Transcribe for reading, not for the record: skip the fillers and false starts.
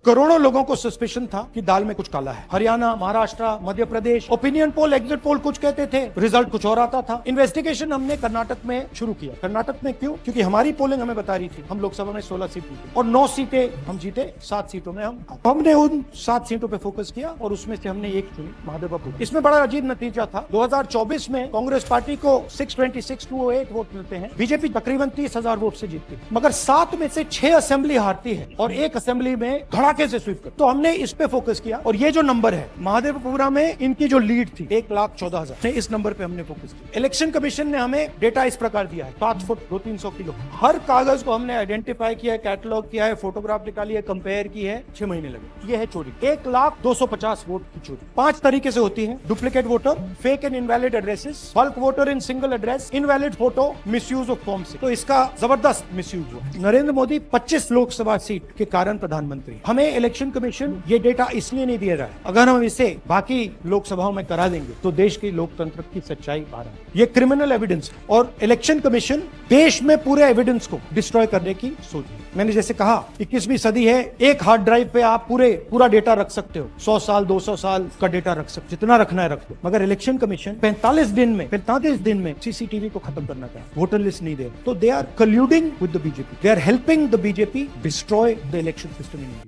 करोड़ों लोगों को सस्पेशन था कि दाल में कुछ काला है। Haryana, Maharashtra, Madhya Pradesh, opinion poll, exit poll कुछ कहते थे, रिजल्ट कुछ और आता था। इन्वेस्टिगेशन हमने कर्नाटक में शुरू किया। कर्नाटक में क्यों? क्योंकि हमारी पोलिंग हमें बता रही थी हम लोकसभा में 16 सीट जीते और 9 सीटें हम जीते, 7 सीटों में हमने उन 7 सीटों पे फोकस किया और उसमें से हमने एक चुनी, महादेवपुर। इसमें बड़ा अजीब नतीजा था। 2024 में कांग्रेस पार्टी को 626 to 8 वोट मिलते हैं, बीजेपी तकरीबन 30,000 वोट से जीतती है, मगर 7 में से 6 असेंबली हारती है और एक असेंबली में धड़ाके से स्वीप कर। तो हमने इस पे फोकस किया और ये जो नंबर है महादेवपुरा में, इनकी जो लीड थी 1,14,000, इस नंबर पे हमने फोकस किया। इलेक्शन कमीशन ने हमें डेटा इस प्रकार दिया है, 5 फुट 200-300 किलो। हर कागज को हमने आइडेंटिफाई किया है, कैटलॉग किया है, फोटोग्राफ निकाली है, कंपेयर की है, 6 महीने लगे। ये है चोरी। 1,250 वोट की चोरी 5 तरीके से होती है। Duplicate voter, fake and invalid addresses, bulk voter in single address, invalid photo, misuse of form से। तो इसका जबरदस्त मिसयूज हुआ। नरेंद्र मोदी 25 लोकसभा सीट के कारण प्रधानमंत्री। हमें इलेक्शन कमीशन ये डेटा इसलिए नहीं दे रहा है, अगर हम इसे बाकी लोकसभाओं में करा देंगे तो देश की लोकतंत्र की सच्चाई बाहर आएगी। ये क्रिमिनल एविडेंस है और इलेक्शन कमीशन देश में पूरे एविडेंस को डिस्ट्रॉय करने की सोच है। मैंने जैसे कहा 21वीं सदी है, एक हार्ड ड्राइव पे आप पूरा डेटा रख सकते हो, 100 साल 200 साल का डेटा रख सकते, जितना रखना है रख दो। मगर इलेक्शन कमीशन 45 दिन में सीसीटीवी को खत्म करना चाहता है, वोटर लिस्ट नहीं दे। तो they are colluding with the BJP, they are helping the BJP destroy the election system in India.